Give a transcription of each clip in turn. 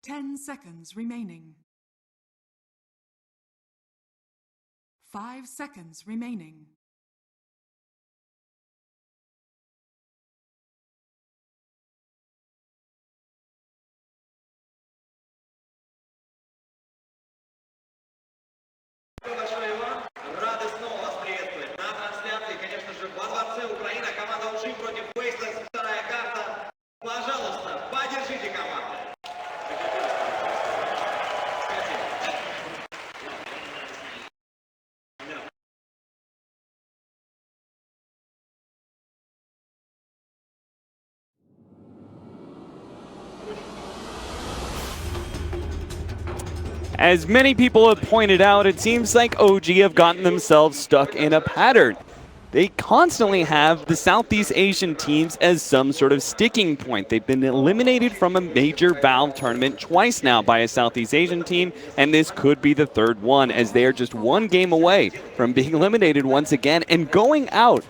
10 seconds remaining. 5 seconds remaining. Большое вам. Рады снова вас приветствовать. На трансляции, конечно же, bo3 Украина, команда bo3 против Faceless, вторая карта. Пожалуйста, поддержите команду. As many people have pointed out, it seems like OG have gotten themselves stuck in a pattern. They constantly have the Southeast Asian teams as some sort of sticking point. They've been eliminated from a major Valve tournament twice now by a Southeast Asian team, and this could be the third one, as they are just one game away from being eliminated once again and going out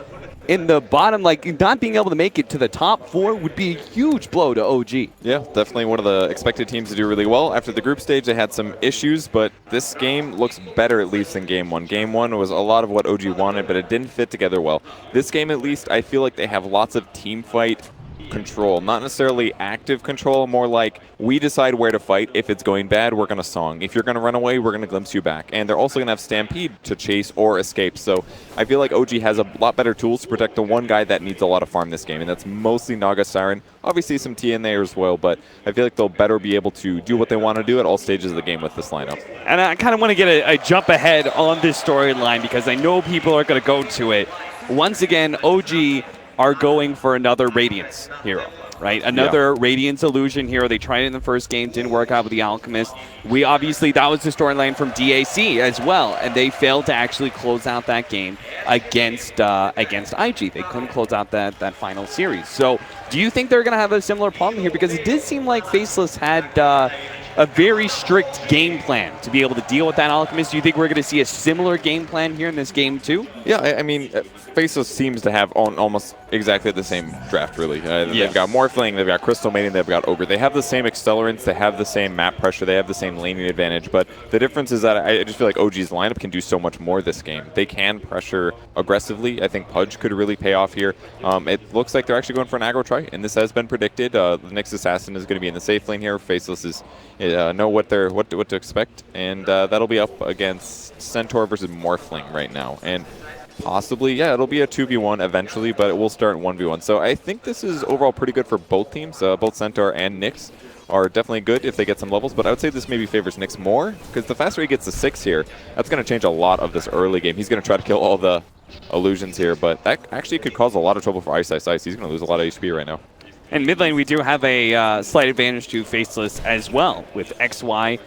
in the bottom, like not being able to make it to the top 4 would be a huge blow to OG. Yeah, definitely one of the expected teams to do really well. After the group stage, they had some issues, but this game looks better at least than Game 1. Game 1 was a lot of what OG wanted, but it didn't fit together well. This game, at least, I feel like they have lots of team fight control. Not necessarily active control, more like we decide where to fight. If it's going bad, we're going to song. If you're going to run away, we're going to glimpse you back. And they're also going to have Stampede to chase or escape. So I feel like OG has a lot better tools to protect the one guy that needs a lot of farm this game, and that's mostly Naga Siren. Obviously some T in there as well, but I feel like they'll better be able to do what they want to do at all stages of the game with this lineup. And I kind of want to get a jump ahead on this storyline because I know people are going to go to it. Once again, OG are going for another Radiance hero, right? Another Radiance Illusion hero. They tried it in the first game, didn't work out with the Alchemist. We obviously, that was the storyline from DAC as well, and they failed to actually close out that game against IG. They couldn't close out that final series. So do you think they're going to have a similar problem here? Because it did seem like Faceless had a very strict game plan to be able to deal with that Alchemist. Do you think we're going to see a similar game plan here in this game too? Yeah, I mean, Faceless seems to have almost exactly the same draft, really. They've got Morphling, they've got Crystal Maiden, they've got Ogre. They have the same accelerants, they have the same map pressure, they have the same laning advantage, but the difference is that I just feel like OG's lineup can do so much more this game. They can pressure aggressively. I think Pudge could really pay off here. It looks like they're actually going for an aggro try, and this has been predicted. The Nyx Assassin is going to be in the safe lane here. Faceless is know what to expect, and that'll be up against Centaur versus Morphling right now, and possibly, yeah, it'll be a 2v1 eventually, but it will start 1v1. So I think this is overall pretty good for both teams. Both Centaur and Nyx are definitely good if they get some levels, but I would say this maybe favors Nyx more, because the faster he gets to 6 here, that's going to change a lot of this early game. He's going to try to kill all the illusions here, but that actually could cause a lot of trouble for Ice. He's going to lose a lot of HP right now. And mid lane, we do have a slight advantage to Faceless as well, with XY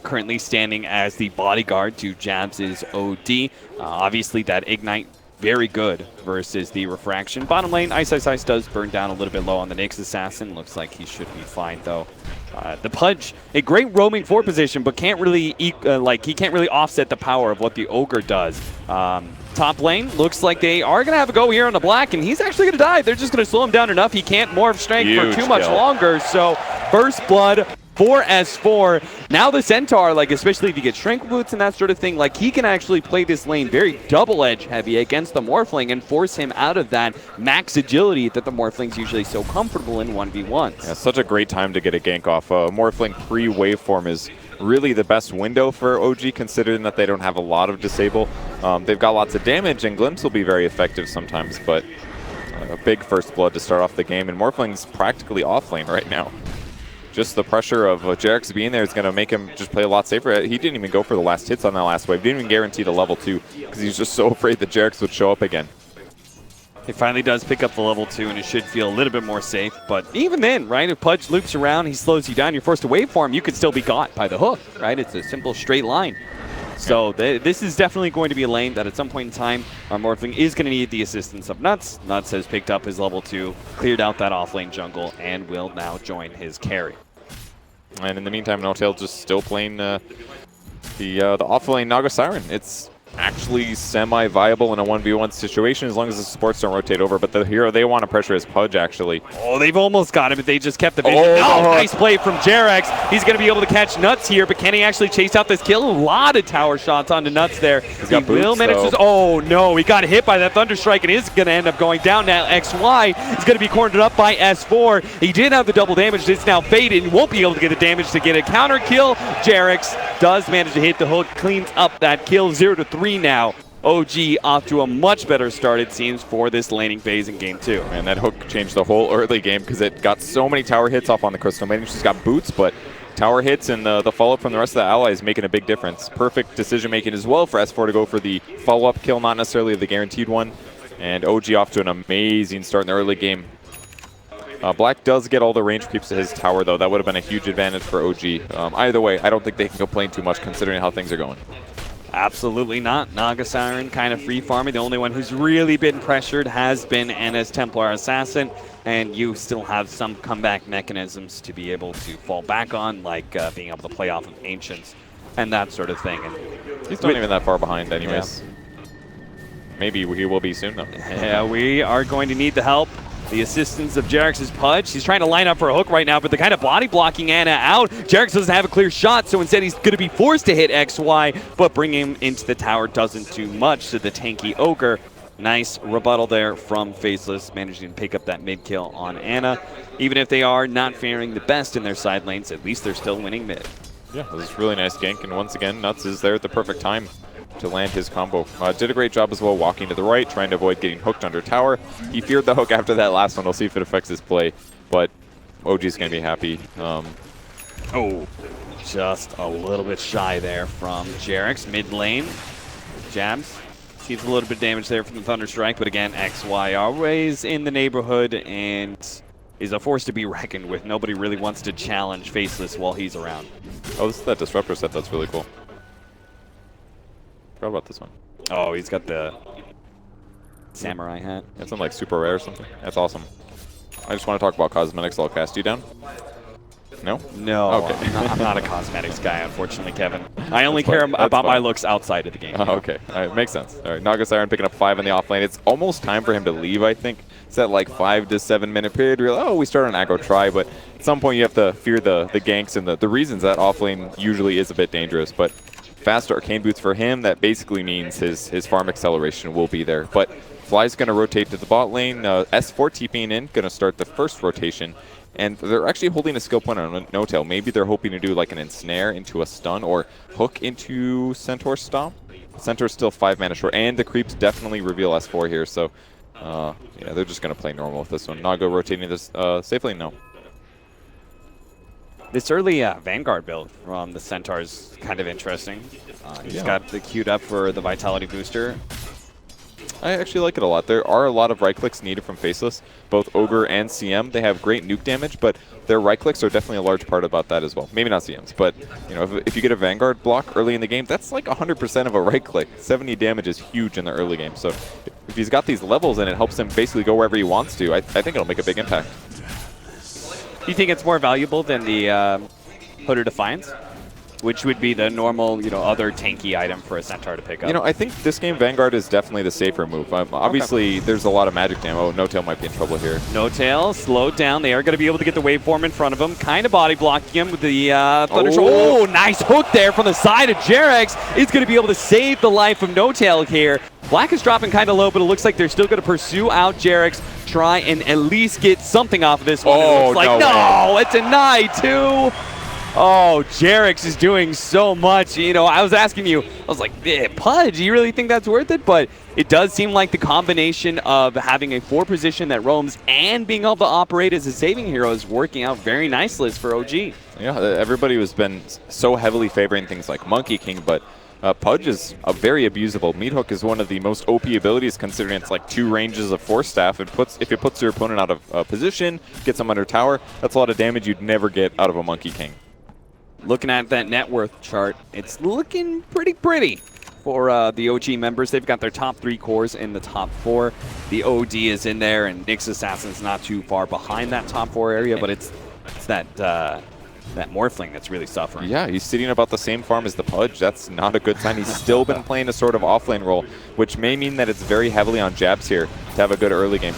currently standing as the bodyguard to Jabs' OD. Obviously, that Ignite, very good versus the Refraction. Bottom lane, Ice does burn down a little bit low on the Nyx Assassin. Looks like he should be fine, though. The Pudge, a great roaming forward position, but can't really he can't really offset the power of what the Ogre does. Top lane, looks like they are going to have a go here on the Black, and he's actually going to die. They're just going to slow him down enough. He can't morph strength for too much longer, so first blood for S4. Now the Centaur, like especially if you get Shrink Boots and that sort of thing, like he can actually play this lane very double-edge heavy against the Morphling and force him out of that max agility that the Morphling's usually so comfortable in 1v1s. Yeah, such a great time to get a gank off. Morphling pre-waveform is really the best window for OG, considering that they don't have a lot of disable. They've got lots of damage, and Glimpse will be very effective sometimes, but a big first blood to start off the game, and Morphling's practically off lane right now. Just the pressure of Jarex being there is going to make him just play a lot safer. He didn't even go for the last hits on that last wave. Didn't even guarantee the level 2 because he was just so afraid that Jarex would show up again. He finally does pick up the level 2, and it should feel a little bit more safe. But even then, right, if Pudge loops around, he slows you down, you're forced to waveform, you could still be got by the hook, right? It's a simple straight line. So this is definitely going to be a lane that at some point in time, our Morphling is going to need the assistance of Nuts. Nuts has picked up his level 2, cleared out that off-lane jungle, and will now join his carry. And in the meantime, No-Tail just still playing the off-lane Naga Siren. It's actually semi-viable in a 1v1 situation as long as the supports don't rotate over. But the hero they want to pressure is Pudge, actually. Oh, they've almost got him, but they just kept the vision. Oh, nice play from Jarex. He's going to be able to catch Nuts here, but can he actually chase out this kill? A lot of tower shots onto Nuts there. He will manage to... Oh, no, he got hit by that Thunderstrike and is going to end up going down now. XY is going to be cornered up by S4. He did have the double damage. It's now faded and won't be able to get the damage to get a counter kill. Jarex does manage to hit the hook, cleans up that kill. 0-3 now. OG off to a much better start, it seems, for this laning phase in Game 2. And that hook changed the whole early game because it got so many tower hits off on the Crystal Maiden. She's got boots, but tower hits and the follow-up from the rest of the allies making a big difference. Perfect decision-making as well for S4 to go for the follow-up kill, not necessarily the guaranteed one. And OG off to an amazing start in the early game. Black does get all the range creeps to his tower, though. That would have been a huge advantage for OG. Either way, I don't think they can complain too much considering how things are going. Absolutely not. Naga Siren kind of free farming. The only one who's really been pressured has been Anna's Templar Assassin, and you still have some comeback mechanisms to be able to fall back on, like being able to play off of Ancients and that sort of thing. And he's not even that far behind anyways. Yeah. Maybe he will be soon, though. Yeah, we are going to need the help. The assistance of Jarex's Pudge. He's trying to line up for a hook right now, but the kind of body blocking Anna out. Jarex doesn't have a clear shot, so instead he's going to be forced to hit XY, but bringing him into the tower doesn't do much to the tanky Ogre. Nice rebuttal there from Faceless, managing to pick up that mid kill on Anna. Even if they are not faring the best in their side lanes, at least they're still winning mid. Yeah, this is really nice gank, and once again, Nuts is there at the perfect time to land his combo. Did a great job as well walking to the right, trying to avoid getting hooked under tower. He feared the hook after that last one. We'll see if it affects his play, but OG's going to be happy. Oh, just a little bit shy there from Jarex. Mid lane, jabs. Sees a little bit of damage there from the Thunderstrike, but again, XY always in the neighborhood and is a force to be reckoned with. Nobody really wants to challenge Faceless while he's around. Oh, this is that Disruptor set. That's really cool. Forgot about this one. Oh, he's got the samurai hat. That's something like super rare or something. That's awesome. I just want to talk about cosmetics. I'll cast you down. No? No. Okay. I'm not a cosmetics guy, unfortunately, Kevin. I only care about my looks outside of the game. Oh, okay. All right, makes sense. All right, Naga Siren picking up 5 in the off lane. It's almost time for him to leave, I think. It's that like 5 to 7 minute period where oh, we start on aggro try, but at some point you have to fear the ganks and the reasons that off lane usually is a bit dangerous. But fast arcane boots for him, that basically means his farm acceleration will be there. But Fly's going to rotate to the bot lane. S4 TPing in, going to start the first rotation. And they're actually holding a skill point on No-Tail. Maybe they're hoping to do like an ensnare into a stun or hook into Centaur Stomp. Centaur's still 5 mana short, and the creeps definitely reveal S4 here. So, yeah, they're just going to play normal with this one. Nago rotating this safe lane, no. This early Vanguard build from the Centaur is kind of interesting. He's got the queued up for the Vitality booster. I actually like it a lot. There are a lot of right clicks needed from Faceless, both Ogre and CM. They have great nuke damage, but their right clicks are definitely a large part about that as well. Maybe not CM's, but you know, if you get a Vanguard block early in the game, that's like 100% of a right click. 70 damage is huge in the early game. So if he's got these levels and it helps him basically go wherever he wants to, I think it'll make a big impact. Do you think it's more valuable than the Hooded Defiance? Which would be the normal, you know, other tanky item for a Centaur to pick up. You know, I think this game Vanguard is definitely the safer move. Obviously, there's a lot of magic damage. Oh, No-Tail might be in trouble here. No-Tail slowed down. They are going to be able to get the waveform in front of him. Kind of body blocking him with the Thunderstrike. Oh, nice hook there from the side of Jarex. Is going to be able to save the life of No-Tail here. Black is dropping kind of low, but it looks like they're still going to pursue out Jarex. Try and at least get something off of this one. Oh, it looks like, no, it's a denied too. Oh, Jarex is doing so much. You know, I was asking you, I was like, Pudge, do you really think that's worth it? But it does seem like the combination of having a 4 position that roams and being able to operate as a saving hero is working out very nicely for OG. Yeah, everybody has been so heavily favoring things like Monkey King, but Pudge is a very abusable. Meat Hook is one of the most OP abilities considering it's like 2 ranges of Force Staff. If it puts your opponent out of position, gets them under tower, that's a lot of damage you'd never get out of a Monkey King. Looking at that net worth chart, it's looking pretty for the OG members. They've got their top 3 cores in the top 4. The OD is in there, and Nyx Assassin's not too far behind that top 4 area, but it's that that Morphling that's really suffering. Yeah, he's sitting about the same farm as the Pudge. That's not a good sign. He's still been playing a sort of offlane role, which may mean that it's very heavily on Jabs here to have a good early game.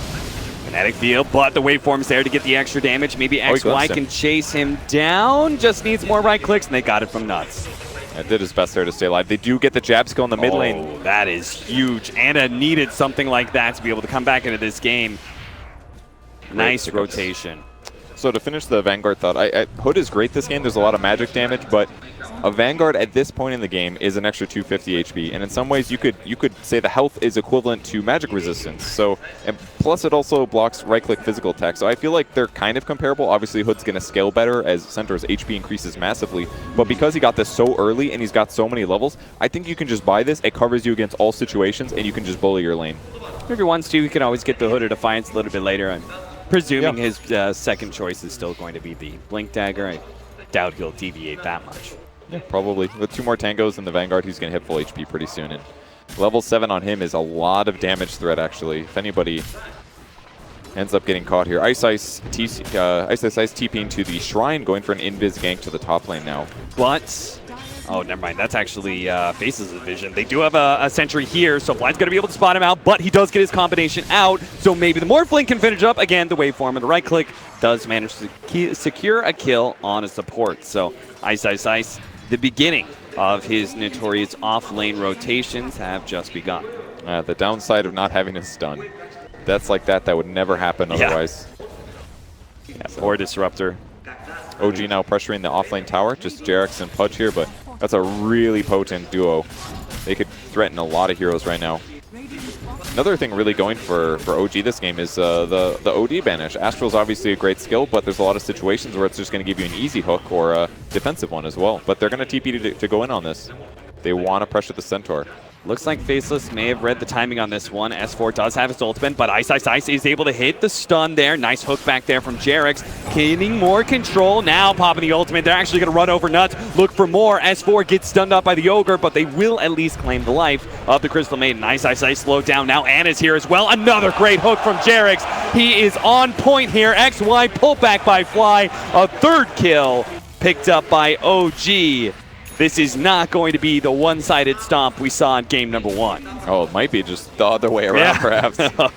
Kinetic field, but the waveform's there to get the extra damage. Maybe XY can chase him down. Just needs more right clicks, and they got it from Nuts. That did his best there to stay alive. They do get the jab skill in the mid lane. That is huge. Anna needed something like that to be able to come back into this game. Nice rotation. So to finish the Vanguard thought, Hood is great this game. There's a lot of magic damage, but a Vanguard at this point in the game is an extra 250 HP, and in some ways you could say the health is equivalent to magic resistance. So, and plus it also blocks right-click physical attack. So I feel like they're kind of comparable. Obviously Hood's going to scale better as Centaur's HP increases massively, but because he got this so early and he's got so many levels, I think you can just buy this. It covers you against all situations, and you can just bully your lane. If he wants to, he can always get the Hood of Defiance a little bit later on. Presuming his second choice is still going to be the Blink Dagger, I doubt he'll deviate that much. Yeah, probably. With 2 more tangos in the Vanguard, he's going to hit full HP pretty soon. And level 7 on him is a lot of damage threat, actually. If anybody ends up getting caught here. Ice Ice TPing to the Shrine, going for an invis gank to the top lane now. But... oh, never mind. That's actually Faceless vision. They do have a sentry here, so Blind's going to be able to spot him out, but he does get his combination out, so maybe the Morphling can finish up. Again, the waveform and the right click does manage to secure a kill on a support. So Ice, the beginning of his notorious off-lane rotations have just begun. The downside of not having a stun. Deaths like that would never happen otherwise. Yeah, poor Disruptor. OG now pressuring the offlane tower, just Jarex and Pudge here, but that's a really potent duo. They could threaten a lot of heroes right now. Another thing really going for OG this game is the OD banish. Astral's obviously a great skill, but there's a lot of situations where it's just going to give you an easy hook or a defensive one as well. But they're going to TP to go in on this. They want to pressure the Centaur. Looks like Faceless may have read the timing on this one. S4 does have his ultimate, but Ice is able to hit the stun there. Nice hook back there from Jarex. Getting more control. Now popping the ultimate. They're actually going to run over Nuts. Look for more. S4 gets stunned up by the Ogre, but they will at least claim the life of the Crystal Maiden. Ice slowed down. Now Anna's here as well. Another great hook from Jarex. He is on point here. XY pulled back by Fly. A third kill picked up by OG. This is not going to be the one-sided stomp we saw in game number 1. Oh, it might be just the other way around, perhaps. I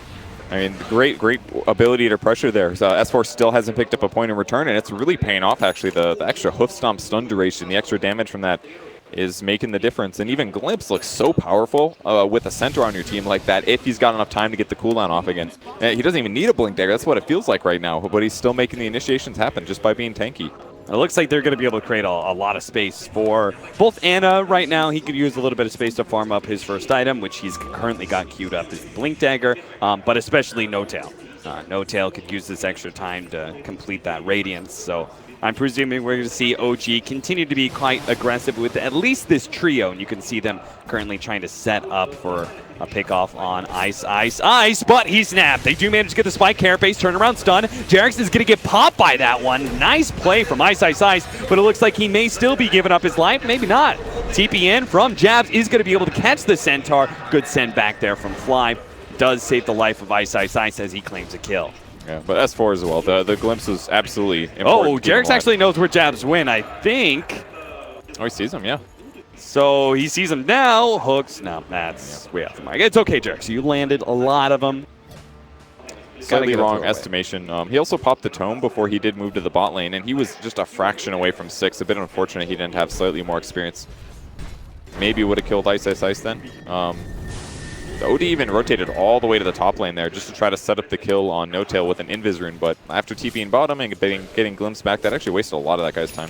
mean, great ability to pressure there. So S4 still hasn't picked up a point in return, and it's really paying off, actually. The extra hoof stomp stun duration, the extra damage from that is making the difference. And even Glimpse looks so powerful with a Centaur on your team like that if he's got enough time to get the cooldown off again. He doesn't even need a Blink Dagger. That's what it feels like right now, but he's still making the initiations happen just by being tanky. It looks like they're going to be able to create a lot of space for both Anna right now. He could use a little bit of space to farm up his first item, which he's currently got queued up as the Blink Dagger, but especially No Tail. No Tail could use this extra time to complete that Radiance. So I'm presuming we're going to see OG continue to be quite aggressive with at least this trio, and you can see them currently trying to set up for a pickoff on Ice, but he snapped. They do manage to get the spike, Carapace, turnaround stun. Jarex is going to get popped by that one. Nice play from Ice, but it looks like he may still be giving up his life. Maybe not. TP in from Jabs is going to be able to catch the Centaur. Good send back there from Fly. Does save the life of Ice as he claims a kill. Yeah, but S4 as well. The glimpse is absolutely important. Oh, Jarex actually knows where Jabs win, I think. Oh, he sees him, yeah. So he sees him now. Hooks. No, that's way off the mark. It's okay, Jarex. You landed a lot of them. Slightly wrong estimation. He also popped the Tome before he did move to the bot lane, and he was just a fraction away from 6. A bit unfortunate he didn't have slightly more experience. Maybe would have killed Ice then. The OD even rotated all the way to the top lane there just to try to set up the kill on No Tail with an Invis rune, but after TPing bottom and getting Glimpse back, that actually wasted a lot of that guy's time.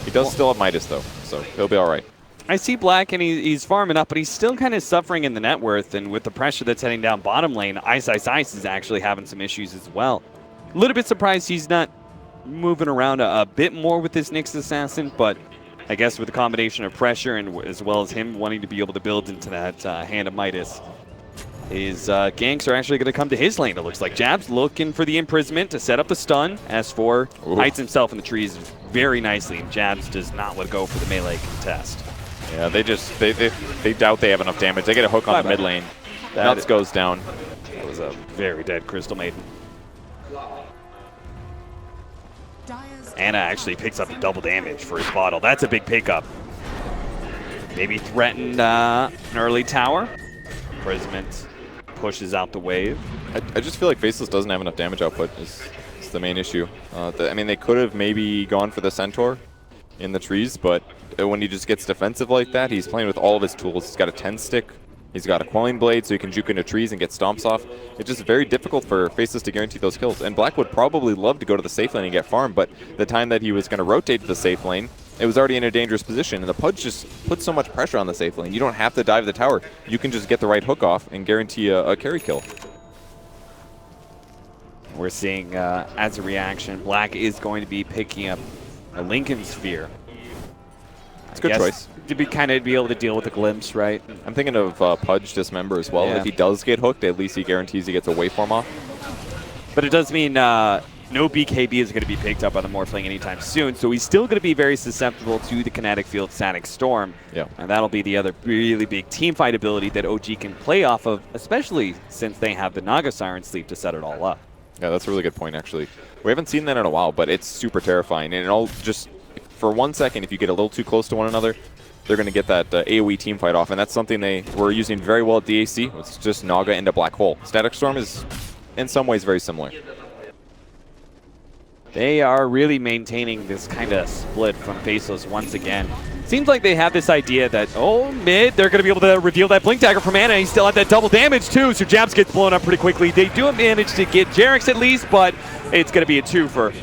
He does still have Midas, though, so he'll be all right. I see Black, and he's farming up, but he's still kind of suffering in the net worth, and with the pressure that's heading down bottom lane, Ice is actually having some issues as well. A little bit surprised he's not moving around a bit more with this Nyx Assassin, but I guess with the combination of pressure and as well as him wanting to be able to build into that Hand of Midas, his ganks are actually going to come to his lane, it looks like. Jabs looking for the imprisonment to set up the stun. S4 hides himself in the trees very nicely, and Jabs does not let go for the melee contest. Yeah, they doubt they have enough damage. They get a hook on the mid lane. Nuts goes down. That was a very dead Crystal Maiden. Anna actually picks up double damage for his bottle. That's a big pickup. Maybe threatened an early tower. Prismant pushes out the wave. I just feel like Faceless doesn't have enough damage output is the main issue. I mean, they could have maybe gone for the Centaur in the trees, but when he just gets defensive like that, he's playing with all of his tools. He's got a 10-stick. He's got a Quelling Blade, so he can juke into trees and get stomps off. It's just very difficult for Faceless to guarantee those kills. And Black would probably love to go to the safe lane and get farm, but the time that he was going to rotate to the safe lane, it was already in a dangerous position, and the Pudge just puts so much pressure on the safe lane. You don't have to dive the tower. You can just get the right hook off and guarantee a carry kill. We're seeing, as a reaction, Black is going to be picking up a Lincoln Sphere. It's a good choice. To be able to deal with the glimpse, right? I'm thinking of Pudge Dismember as well. Yeah. If he does get hooked, at least he guarantees he gets a waveform off. But it does mean no BKB is going to be picked up by the Morphling anytime soon, so he's still going to be very susceptible to the Kinetic Field Static Storm. Yeah. And that'll be the other really big team fight ability that OG can play off of, especially since they have the Naga Siren Sleep to set it all up. Yeah, that's a really good point, actually. We haven't seen that in a while, but it's super terrifying. And it all just, for 1 second, if you get a little too close to one another, they're going to get that AoE team fight off. And that's something they were using very well at DAC. It's just Naga into Black Hole. Static Storm is, in some ways, very similar. They are really maintaining this kind of split from Faceless once again. Seems like they have this idea that, mid, they're going to be able to reveal that Blink Dagger from Anna. He still had that double damage, too, so Jabs gets blown up pretty quickly. They do manage to get Jerix at least, but it's going to be a 2 for...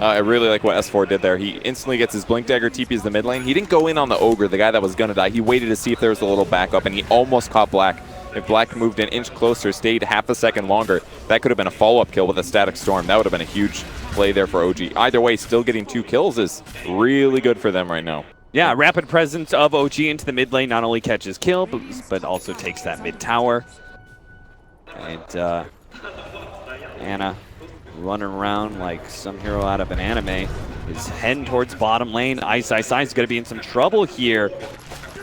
I really like what S4 did there. He instantly gets his Blink Dagger, TPs the mid lane. He didn't go in on the Ogre, the guy that was going to die. He waited to see if there was a little backup, and he almost caught Black. If Black moved an inch closer, stayed half a second longer, that could have been a follow-up kill with a Static Storm. That would have been a huge play there for OG. Either way, still getting 2 kills is really good for them right now. Yeah, rapid presence of OG into the mid lane not only catches kill, but also takes that mid tower. And Anna running around like some hero out of an anime is heading towards bottom lane. Ice is going to be in some trouble here.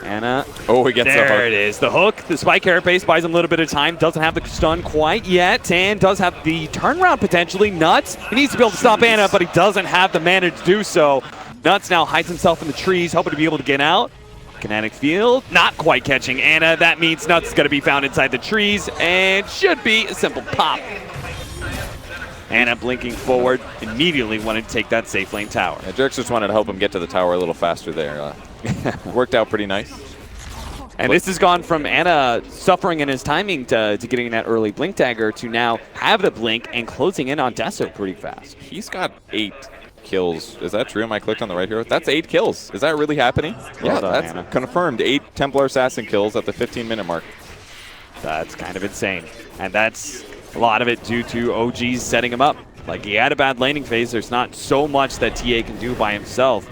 Anna. Oh, he gets the hook. There it is. The hook. The Spike Carapace buys him a little bit of time. Doesn't have the stun quite yet. And does have the turnaround potentially. Nuts. He needs to be able to stop Anna, but he doesn't have the mana to do so. Nuts now hides himself in the trees, hoping to be able to get out. Kinetic Field. Not quite catching Anna. That means Nuts is going to be found inside the trees. And should be a simple pop. Anna blinking forward, immediately wanted to take that safe lane tower. Yeah, Jerix just wanted to help him get to the tower a little faster there. Worked out pretty nice. And this has gone from Anna suffering in his timing to getting that early Blink Dagger to now have the Blink and closing in on Deso pretty fast. He's got 8 kills. Is that true? Am I clicked on the right hero? That's 8 kills. Is that really happening? Well yeah, done, that's Anna. confirmed. 8 Templar Assassin kills at the 15-minute mark. That's kind of insane. And that's a lot of it due to OG's setting him up. Like, he had a bad laning phase. There's not so much that TA can do by himself.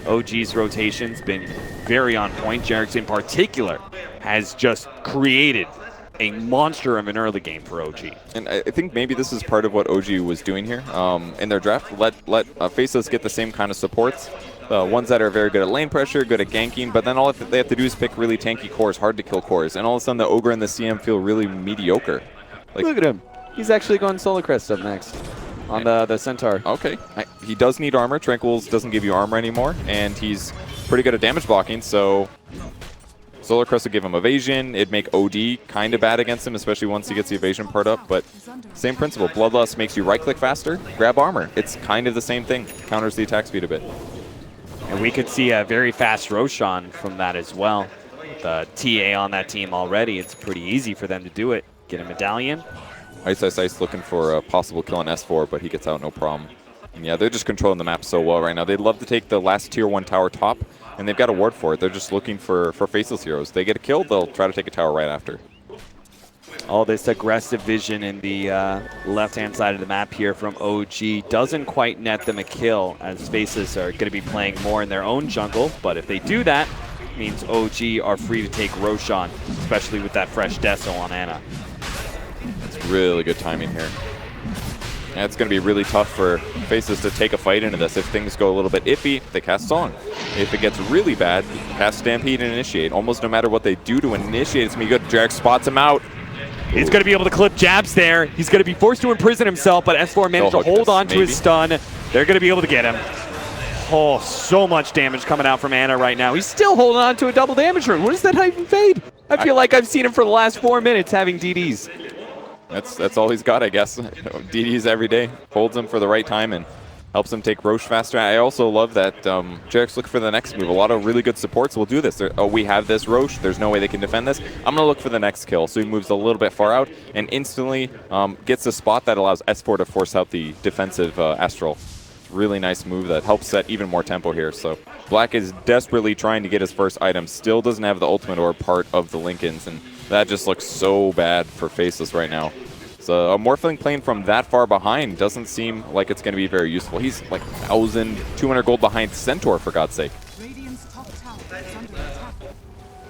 OG's rotation's been very on point. Jerix in particular has just created a monster of an early game for OG. And I think maybe this is part of what OG was doing here. In their draft, let Faceless get the same kind of supports. Ones that are very good at lane pressure, good at ganking, but then all they have to do is pick really tanky cores, hard to kill cores. And all of a sudden the Ogre and the CM feel really mediocre. Like, look at him. He's actually going Solar Crest up next on the Centaur. Okay. He does need armor. Tranquils doesn't give you armor anymore, and he's pretty good at damage blocking, so Solar Crest would give him evasion. It'd make OD kind of bad against him, especially once he gets the evasion part up, but same principle. Bloodlust makes you right-click faster, grab armor. It's kind of the same thing. Counters the attack speed a bit. And we could see a very fast Roshan from that as well. With TA on that team already, it's pretty easy for them to do it. Get a medallion. Ice looking for a possible kill on S4, but he gets out no problem. And yeah, they're just controlling the map so well right now. They'd love to take the last tier 1 tower top, and they've got a ward for it. They're just looking for Faceless heroes. They get a kill, they'll try to take a tower right after. All this aggressive vision in the left-hand side of the map here from OG doesn't quite net them a kill, as Faceless are going to be playing more in their own jungle. But if they do that, it means OG are free to take Roshan, especially with that fresh Deso on Anna. It's really good timing here. And it's going to be really tough for Faceless to take a fight into this. If things go a little bit iffy, they cast Song. If it gets really bad, cast Stampede and Initiate. Almost no matter what they do to initiate, it's going to be good. Jerix spots him out. He's going to be able to clip Jabs there. He's going to be forced to imprison himself, but S4 managed to hold on to his stun. They're going to be able to get him. Oh, so much damage coming out from Ana right now. He's still holding on to a double damage rune. What does that even fade? I feel like I've seen him for the last 4 minutes having DDs. That's all he's got, I guess. DDs every day. Holds him for the right time and helps him take Roche faster. I also love that Jarek's looking for the next move. A lot of really good supports will do this. Oh, we have this Roche. There's no way they can defend this. I'm going to look for the next kill. So he moves a little bit far out and instantly gets a spot that allows S4 to force out the defensive Astral. Really nice move that helps set even more tempo here. So Black is desperately trying to get his first item. Still doesn't have the ultimate or part of the Lincolns. And that just looks so bad for Faceless right now. So a Morphling playing from that far behind doesn't seem like it's going to be very useful. He's like 1,200 gold behind Centaur, for God's sake.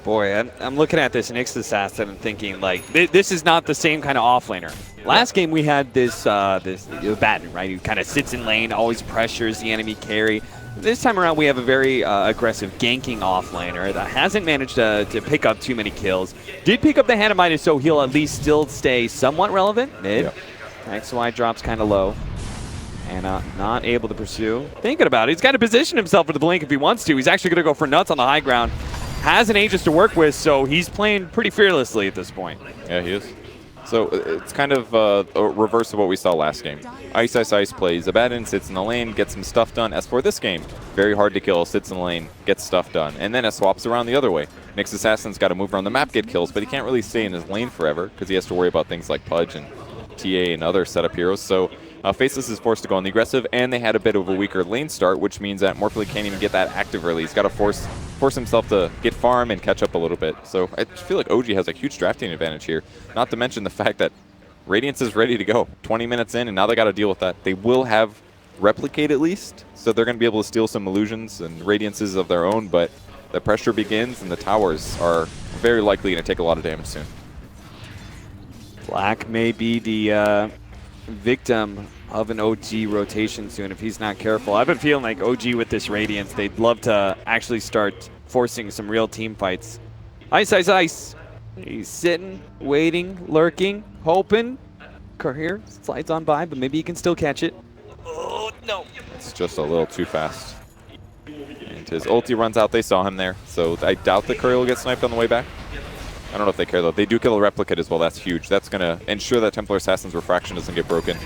Boy, I'm looking at this Nyx assassin and thinking, like, this is not the same kind of offlaner. Last game we had this Batten, right? Who kind of sits in lane, always pressures the enemy carry. This time around we have a very aggressive ganking offlaner that hasn't managed to pick up too many kills. Did pick up the Hand of Midas, so he'll at least still stay somewhat relevant. Mid. Yep. XY drops kind of low. And not able to pursue. Thinking about it, he's got to position himself for the blink if he wants to. He's actually going to go for nuts on the high ground. Has an Aegis to work with, so he's playing pretty fearlessly at this point. Yeah, he is. So it's kind of a reverse of what we saw last game. Ice plays Abaddon, sits in the lane, gets some stuff done. As for this game, very hard to kill, sits in the lane, gets stuff done. And then it swaps around the other way. Nyx Assassin's got to move around the map, get kills, but he can't really stay in his lane forever because he has to worry about things like Pudge and TA and other setup heroes. So Faceless is forced to go on the aggressive, and they had a bit of a weaker lane start, which means that Morphling can't even get that active early. He's got to force himself to get farm and catch up a little bit. So I feel like OG has a huge drafting advantage here, not to mention the fact that Radiance is ready to go. 20 minutes in, and now they got to deal with that. They will have Replicate at least, so they're going to be able to steal some illusions and Radiances of their own, but the pressure begins, and the towers are very likely going to take a lot of damage soon. Black may be the victim of an OG rotation soon if he's not careful. I've been feeling like OG with this Radiance, they'd love to actually start forcing some real team fights. Ice. He's sitting, waiting, lurking, hoping. Courier slides on by, but maybe he can still catch it. Oh, no. It's just a little too fast. And his ulti runs out. They saw him there, so I doubt the Courier will get sniped on the way back. I don't know if they care, though. They do kill a Replicate as well. That's huge. That's going to ensure that Templar Assassin's Refraction doesn't get broken.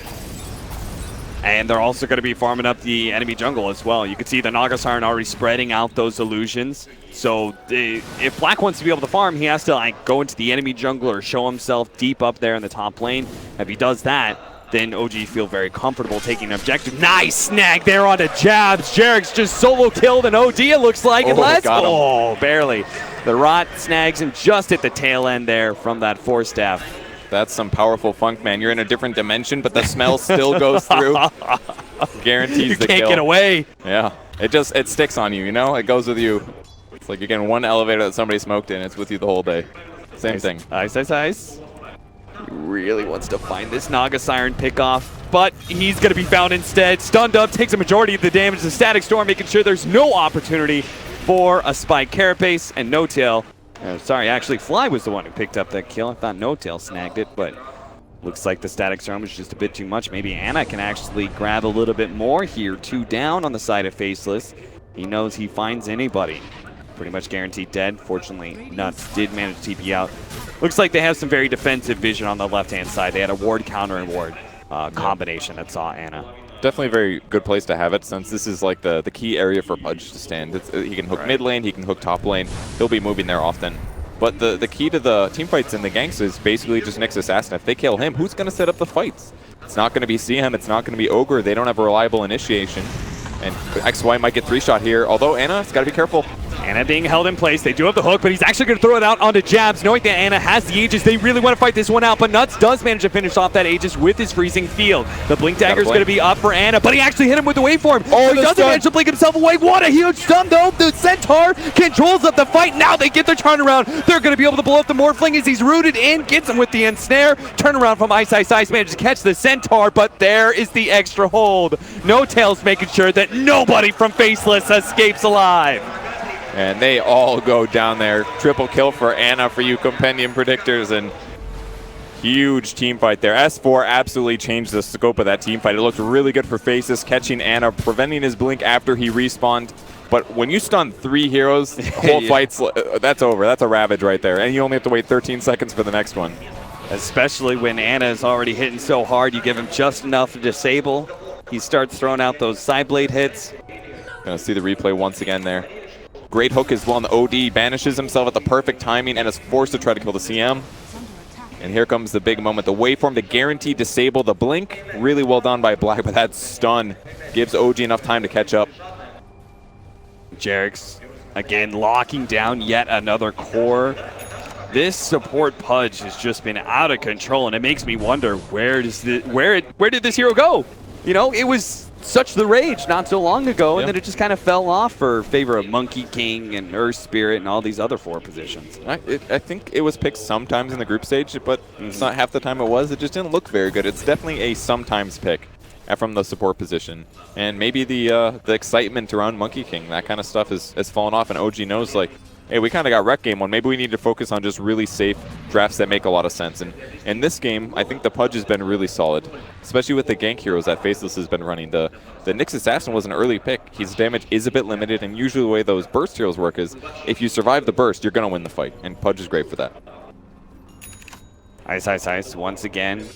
And they're also going to be farming up the enemy jungle as well. You can see the Naga Siren already spreading out those illusions. So if Black wants to be able to farm, he has to like go into the enemy jungle or show himself deep up there in the top lane. If he does that, then OG feel very comfortable taking an objective. Nice snag there onto Jabs. Jarek's just solo killed an OD, it looks like. Oh, barely. The Rot snags him just at the tail end there from that Force Staff. That's some powerful funk, man. You're in a different dimension, but the smell still goes through. Guarantees the kill. You can't get away. Yeah, it sticks on you, you know? It goes with you. It's like you're getting one elevator that somebody smoked in. It's with you the whole day. Same thing. Ice. He really wants to find this Naga Siren pickoff, but he's going to be found instead. Stunned up, takes a majority of the damage. The Static Storm making sure there's no opportunity for a Spike Carapace and No Tail. Sorry, actually, Fly was the one who picked up that kill. I thought No Tail snagged it, but looks like the Static Storm was just a bit too much. Maybe Ana can actually grab a little bit more here. 2 down on the side of Faceless. He knows he finds anybody. Pretty much guaranteed dead. Fortunately, Nuts did manage to TP out. Looks like they have some very defensive vision on the left-hand side. They had a ward, counter, and ward combination that saw Ana. Definitely a very good place to have it, since this is like the key area for Pudge to stand. He can hook mid lane, he can hook top lane. He'll be moving there often. But the key to the team fights in the ganks is basically just Nyx Assassin. If they kill him, who's going to set up the fights? It's not going to be CM, it's not going to be Ogre. They don't have a reliable initiation. And XY might get 3-shot here, although Ana's got to be careful. Ana being held in place. They do have the hook, but he's actually going to throw it out onto Jabs, knowing that Ana has the Aegis. They really want to fight this one out, but Nuts does manage to finish off that Aegis with his freezing field. The Blink Dagger is going to be up for Ana, but he actually hit him with the waveform. Oh, he doesn't manage to blink himself away. What a huge stun, though. The Centaur controls up the fight. Now they get their turnaround. They're going to be able to blow up the Morphling as he's rooted in, gets him with the ensnare. Turnaround from Ice. Manages to catch the Centaur, but there is the extra hold. No Tails making sure that nobody from Faceless escapes alive. And they all go down there. Triple kill for Ana for you Compendium predictors. And Huge team fight there. S4 absolutely changed the scope of that team fight. It looked really good for Faceless, catching Ana, preventing his blink after he respawned. But when you stun 3 heroes, the whole fight's, that's over. That's a ravage right there. And you only have to wait 13 seconds for the next one. Especially when Ana is already hitting so hard, you give him just enough to disable. He starts throwing out those side blade hits. Gonna see the replay once again there. Great hook as well on the OD. Banishes himself at the perfect timing and is forced to try to kill the CM. And here comes the big moment. The waveform to guarantee disable the blink. Really well done by Black, but that stun gives OG enough time to catch up. Jerix, again, locking down yet another core. This support Pudge has just been out of control, and it makes me wonder, where did this hero go? You know, it was such the rage not so long ago, and then it just kind of fell off for favor of Monkey King and Earth Spirit and all these other 4 positions. I think it was picked sometimes in the group stage, but it's not half the time it was. It just didn't look very good. It's definitely a sometimes pick from the support position. And maybe the excitement around Monkey King, that kind of stuff has fallen off, and OG knows, like, hey, we kind of got wrecked game 1. Maybe we need to focus on just really safe drafts that make a lot of sense. And in this game, I think the Pudge has been really solid, especially with the gank heroes that Faceless has been running. The Nyx Assassin was an early pick. His damage is a bit limited, and usually the way those burst heroes work is if you survive the burst, you're going to win the fight, and Pudge is great for that. Ice once again.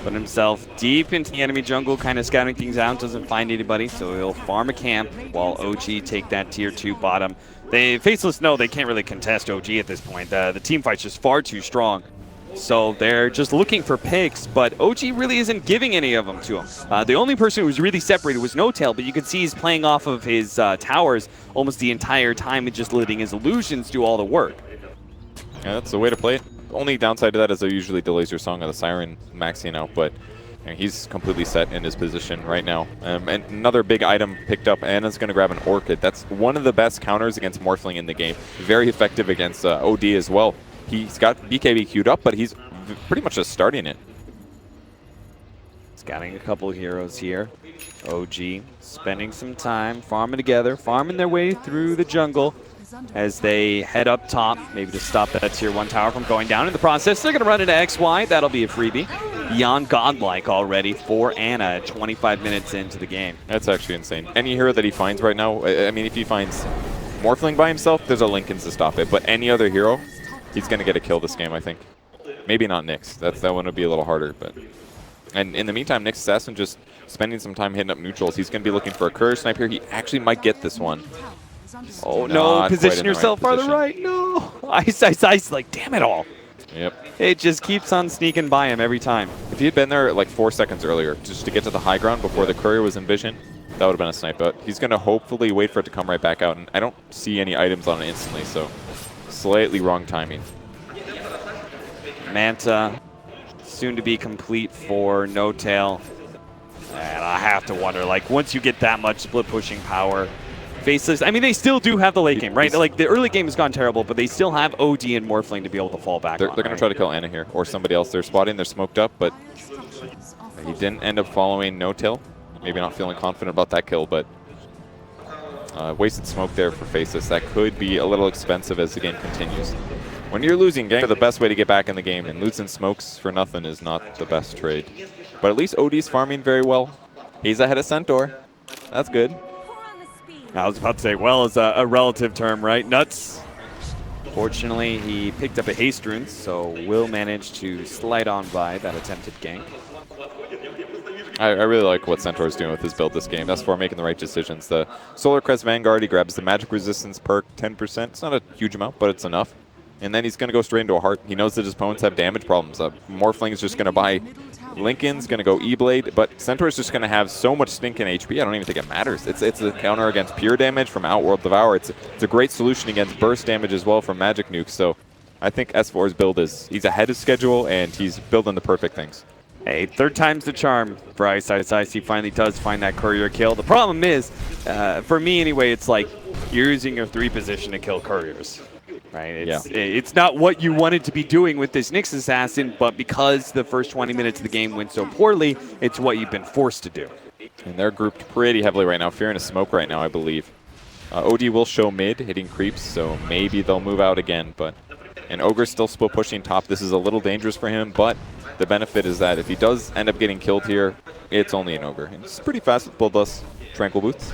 Put himself deep into the enemy jungle, kind of scouting things out, doesn't find anybody, so he'll farm a camp while OG take that tier 2 bottom. Faceless know they can't really contest OG at this point. The team fight's just far too strong. So they're just looking for picks, but OG really isn't giving any of them to him. The only person who was really separated was No-Tail, but you can see he's playing off of his towers almost the entire time and just letting his illusions do all the work. Yeah, that's the way to play it. The only downside to that is it usually delays your Song of the Siren maxing out, but he's completely set in his position right now. And another big item picked up, Ana's going to grab an Orchid. That's one of the best counters against Morphling in the game. Very effective against OD as well. He's got BKB queued up, but he's pretty much just starting it. Scouting a couple of heroes here. OG spending some time farming together, farming their way through the jungle as they head up top, maybe to stop that tier 1 tower from going down. In the process, they're going to run into XY. That'll be a freebie. Beyond godlike already for Ana 25 minutes into the game. That's actually insane. Any hero that he finds right now, I mean, if he finds Morphling by himself, there's a Linken's to stop it. But any other hero, he's going to get a kill this game, I think. Maybe not Nyx. That one would be a little harder. But and in the meantime, Nyx Assassin just spending some time hitting up neutrals. He's going to be looking for a Courier Snipe here. He actually might get this one. Oh, no. Position yourself farther right. No. Ice. Like, damn it all. Yep. It just keeps on sneaking by him every time. If he had been there like 4 seconds earlier, just to get to the high ground before the Courier was in vision, that would have been a snipe. But he's going to hopefully wait for it to come right back out. And I don't see any items on it instantly, so slightly wrong timing. Manta, soon to be complete for No-Tail. And I have to wonder, like, once you get that much split pushing power, Faceless, I mean, they still do have the late game, right? Like, the early game has gone terrible, but they still have OD and Morphling to be able to fall back They're going to try to kill Ana here, or somebody else. They're spotting, they're smoked up, but he didn't end up following No-Tail. Maybe not feeling confident about that kill, but wasted smoke there for Faceless. That could be a little expensive as the game continues. When you're losing, gank are the best way to get back in the game, and losing smokes for nothing is not the best trade. But at least OD's farming very well. He's ahead of Centaur. That's good. I was about to say, well, is a relative term, right? Nuts. Fortunately, he picked up a haste rune, so will manage to slide on by that attempted gank. I really like what Centaur's doing with his build this game. S4 making the right decisions. The Solar Crest Vanguard, he grabs the magic resistance perk, 10%. It's not a huge amount, but it's enough. And then he's going to go straight into a heart. He knows that his opponents have damage problems. Morphling is just going to buy Linken's, going to go E-Blade, but Centaur's just going to have so much stinking HP, I don't even think it matters. It's a counter against pure damage from Outworld Devour. It's a great solution against burst damage as well from Magic Nuke. So I think S4's build he's ahead of schedule, and he's building the perfect things. Hey, 3rd time's the charm for Ice. He finally does find that courier kill. The problem is, for me anyway, it's like you're using your 3 position to kill couriers. Right? It's not what you wanted to be doing with this Nyx Assassin, but because the first 20 minutes of the game went so poorly, it's what you've been forced to do. And they're grouped pretty heavily right now, fearing a smoke right now, I believe. OD will show mid, hitting creeps, so maybe they'll move out again, but And Ogre's still split pushing top. This is a little dangerous for him, but the benefit is that if he does end up getting killed here, it's only an Ogre. And it's pretty fast with Bloodlust Tranquil Boots.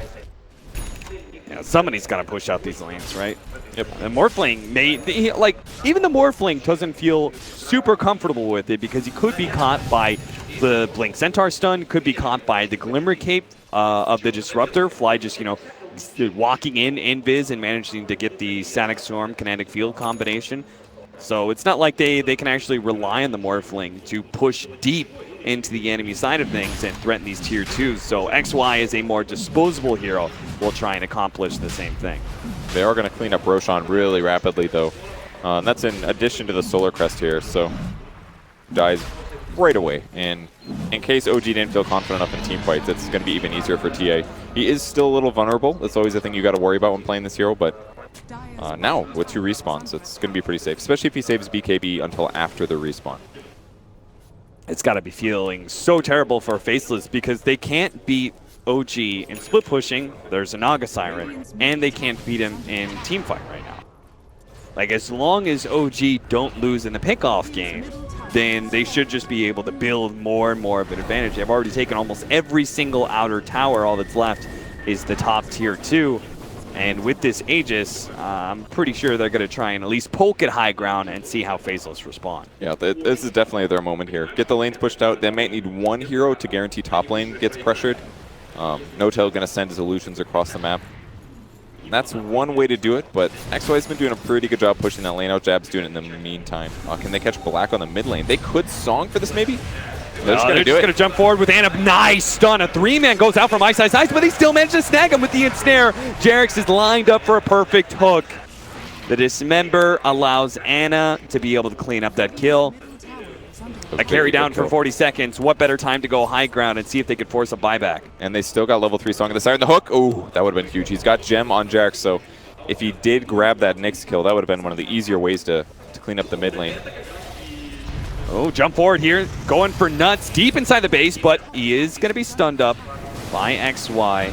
Yeah, somebody's got to push out these lanes, right? Yep. The Morphling even the Morphling doesn't feel super comfortable with it because he could be caught by the Blink Centaur stun, could be caught by the Glimmer Cape of the Disruptor. Fly just, walking in invis and managing to get the Static Storm Kinetic Field combination. So it's not like they can actually rely on the Morphling to push deep into the enemy side of things and threaten these tier 2s. So XY is a more disposable hero will try and accomplish the same thing. They are going to clean up Roshan really rapidly, though. And that's in addition to the Solar Crest here, so dies right away. And in case OG didn't feel confident enough in team fights, it's going to be even easier for TA. He is still a little vulnerable. That's always a thing you got to worry about when playing this hero, but now with 2 respawns, it's going to be pretty safe, especially if he saves BKB until after the respawn. It's got to be feeling so terrible for Faceless because they can't beat OG in split pushing. There's a Naga Siren, and they can't beat him in team fight right now. Like, as long as OG don't lose in the pickoff game, then they should just be able to build more and more of an advantage. They've already taken almost every single outer tower. All that's left is the top tier 2. And with this Aegis, I'm pretty sure they're going to try and at least poke at high ground and see how Faceless respond. Yeah, this is definitely their moment here. Get the lanes pushed out. They might need one hero to guarantee top lane gets pressured. No-Tail going to send his illusions across the map. And that's one way to do it, but XY's been doing a pretty good job pushing that lane out. Jab's doing it in the meantime. Can they catch Black on the mid lane? They could Song for this, maybe? They're just going to jump forward with Anna. Nice stun. A 3-man goes out from Ice, but they still manage to snag him with the ensnare. Jarex is lined up for a perfect hook. The Dismember allows Anna to be able to clean up that kill. A carry down for 40 seconds. What better time to go high ground and see if they could force a buyback? And they still got level 3 Song of the Siren. The hook, oh, that would have been huge. He's got Gem on Jarex, so if he did grab that Nyx kill, that would have been one of the easier ways to clean up the mid lane. Oh, jump forward here, going for nuts deep inside the base, but he is going to be stunned up by XY.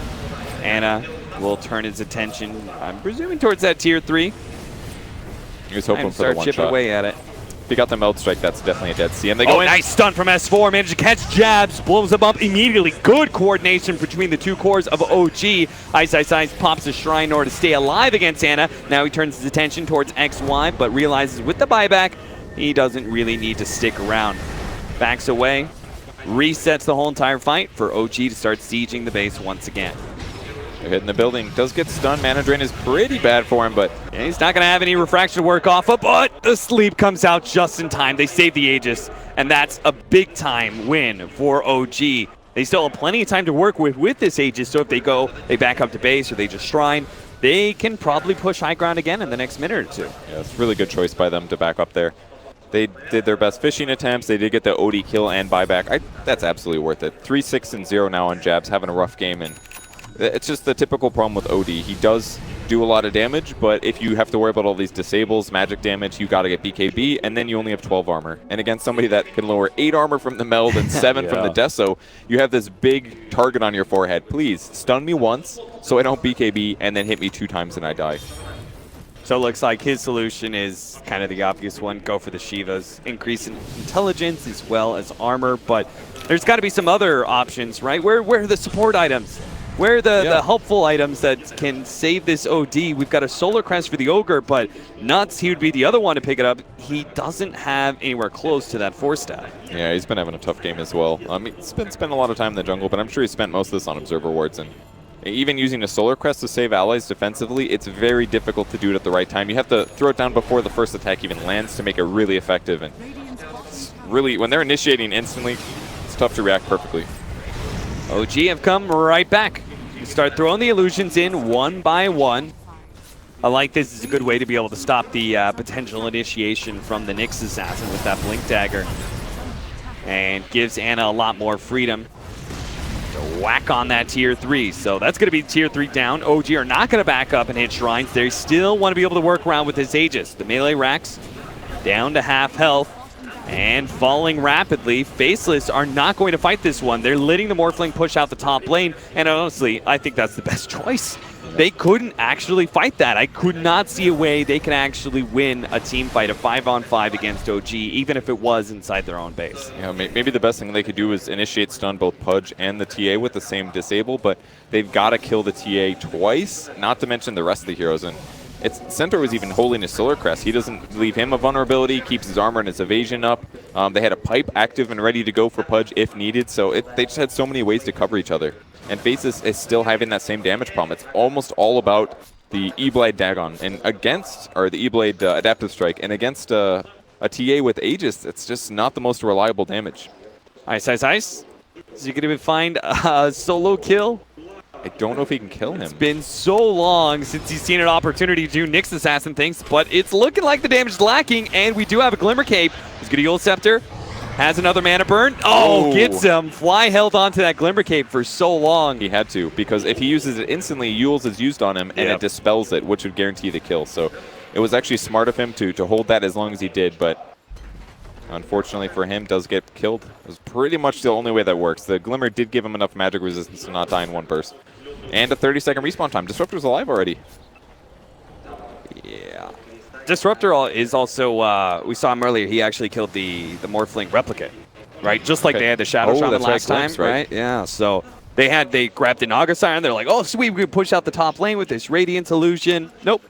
Anna will turn his attention, I'm presuming, towards that tier 3. He was hoping for the one shot. Away at it. If he got the Melt Strike, that's definitely a dead C. And they go in. Nice stun from S4, managed to catch Jabs, blows him up immediately. Good coordination between the 2 cores of OG. Ice pops a Shrine in order to stay alive against Anna. Now he turns his attention towards XY, but realizes with the buyback, he doesn't really need to stick around. Backs away, resets the whole entire fight for OG to start sieging the base once again. They're hitting the building. Does get stunned. Mana Drain is pretty bad for him, but yeah, he's not going to have any refraction to work off of, but the sleep comes out just in time. They save the Aegis, and that's a big-time win for OG. They still have plenty of time to work with this Aegis, so if they back up to base or they just Shrine, they can probably push high ground again in the next minute or 2. Yeah, it's a really good choice by them to back up there. They did their best fishing attempts. They did get the OD kill and buyback. That's absolutely worth it. 3-6-0 now on Jabs, having a rough game. And it's just the typical problem with OD. He does do a lot of damage, but if you have to worry about all these disables, magic damage, you got to get BKB, and then you only have 12 armor. And against somebody that can lower 8 armor from the Meld and 7 from the Deso, you have this big target on your forehead. Please, stun me once so I don't BKB, and then hit me 2 times and I die. So it looks like his solution is kind of the obvious one. Go for the Shivas. Increase in intelligence as well as armor. But there's got to be some other options, right? Where are the support items? Where are the helpful items that can save this OD? We've got a Solar Crest for the Ogre, but Nuts, he would be the other one to pick it up. He doesn't have anywhere close to that 4-stat. Yeah, he's been having a tough game as well. He's been spending a lot of time in the jungle, but I'm sure he spent most of this on Observer Wards. And even using a Solar Crest to save allies defensively, it's very difficult to do it at the right time. You have to throw it down before the first attack even lands to make it really effective. And it's really, when they're initiating instantly, it's tough to react perfectly. OG have come right back. You start throwing the illusions in one by one. I like this is a good way to be able to stop the potential initiation from the Nyx Assassin with that Blink Dagger. And gives Anna a lot more freedom to whack on that tier 3. So that's going to be tier 3 down. OG are not going to back up and hit Shrines. They still want to be able to work around with his Aegis. The melee racks down to half health. And falling rapidly, Faceless are not going to fight this one. They're letting the Morphling push out the top lane, and honestly, I think that's the best choice. They couldn't actually fight that. I could not see a way they can actually win a team fight, a 5-on-5 against OG, even if it was inside their own base. Yeah, maybe the best thing they could do is initiate stun both Pudge and the TA with the same disable, but they've got to kill the TA twice, not to mention the rest of the heroes. And Centaur was even holding his Solar Crest. He doesn't leave him a vulnerability, keeps his armor and his evasion up. They had a pipe active and ready to go for Pudge if needed, so they just had so many ways to cover each other. And Faceless is still having that same damage problem. It's almost all about the E-Blade Dagon. And against, or the E-Blade Adaptive Strike, and against a TA with Aegis, it's just not the most reliable damage. Ice. Is he going to find a solo kill? I don't know if he can kill him. It's been so long since he's seen an opportunity to do Nyx Assassin things, but it's looking like the damage is lacking, and we do have a Glimmer Cape. He's going to Eul Scepter. Has another mana burn. Oh, gets him. Fly held onto that Glimmer Cape for so long. He had to, because if he uses it instantly, Eul's is used on him, and it dispels it, which would guarantee the kill. So it was actually smart of him to hold that as long as he did, but unfortunately for him, does get killed. It was pretty much the only way that works. The Glimmer did give him enough magic resistance to not die in one burst. And a 30-second respawn time. Disruptor's alive already. Yeah. Disruptor is also, we saw him earlier, he actually killed the Morphling Replicate, right? Just like they had the Shadow Shaman last time, right? Yeah, so they grabbed the Naga Siren, they're like, oh sweet, we can push out the top lane with this Radiance Illusion. Nope.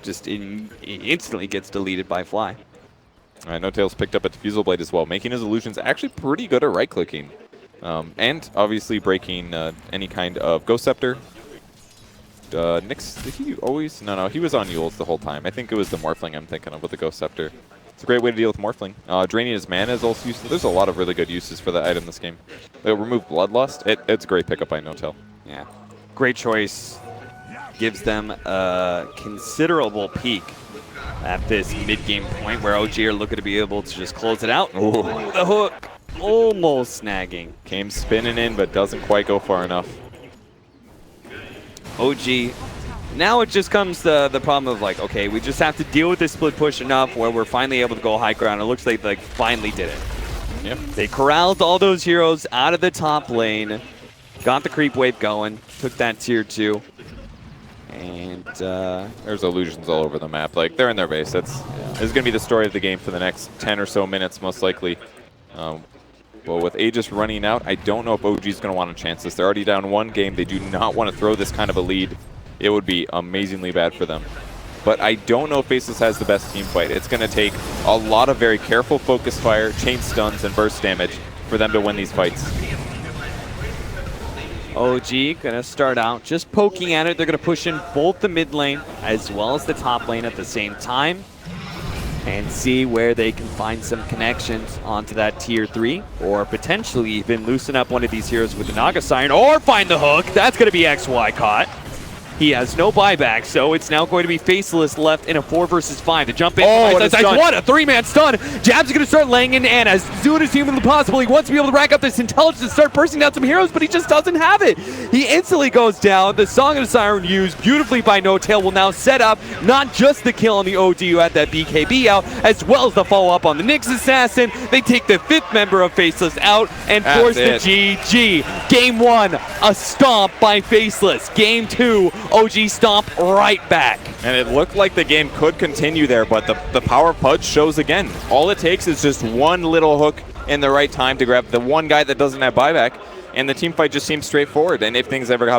Just instantly gets deleted by Fly. All right, No-Tails picked up a Diffusal Blade as well, making his illusions actually pretty good at right-clicking. And obviously breaking any kind of Ghost Scepter. Nyx, did he always? No, he was on Eul's the whole time. I think it was the Morphling I'm thinking of with the Ghost Scepter. It's a great way to deal with Morphling. Draining his mana is also useful. There's a lot of really good uses for that item in this game. It'll remove Bloodlust. It's a great pickup by No-Tail. Yeah, great choice. Gives them a considerable peak at this mid-game point where OG are looking to be able to just close it out. Ooh. The hook. Almost snagging. Came spinning in, but doesn't quite go far enough. OG. Now it just comes the problem of like, okay, we just have to deal with this split push enough where we're finally able to go high ground. It looks like they finally did it. Yep. They corralled all those heroes out of the top lane, got the creep wave going, took that tier 2. And there's illusions all over the map. Like, they're in their base. This is going to be the story of the game for the next 10 or so minutes, most likely. Well, with Aegis running out, I don't know if OG is going to want to chance this. They're already down one game. They do not want to throw this kind of a lead. It would be amazingly bad for them. But I don't know if Faceless has the best team fight. It's going to take a lot of very careful focus fire, chain stuns, and burst damage for them to win these fights. OG going to start out just poking at it. They're going to push in both the mid lane as well as the top lane at the same time and see where they can find some connections onto that tier 3 or potentially even loosen up one of these heroes with the Naga Siren or find the hook. That's going to be XY caught. He has no buyback, so it's now going to be Faceless left in a 4 versus 5. The jump in. What a 3-man stun. Jab's going to start laying in, and as soon as humanly possible, he wants to be able to rack up this intelligence and start bursting down some heroes, but he just doesn't have it. He instantly goes down. The Song of the Siren used beautifully by No-Tail will now set up not just the kill on the OD who had that BKB out, as well as the follow-up on the Nyx Assassin. They take the 5th member of Faceless out and force the GG. Game 1, a stomp by Faceless. Game 2, OG stomp right back. And it looked like the game could continue there, but the power of Pudge shows again. All it takes is just one little hook in the right time to grab the one guy that doesn't have buyback, and the team fight just seems straightforward. And if things ever got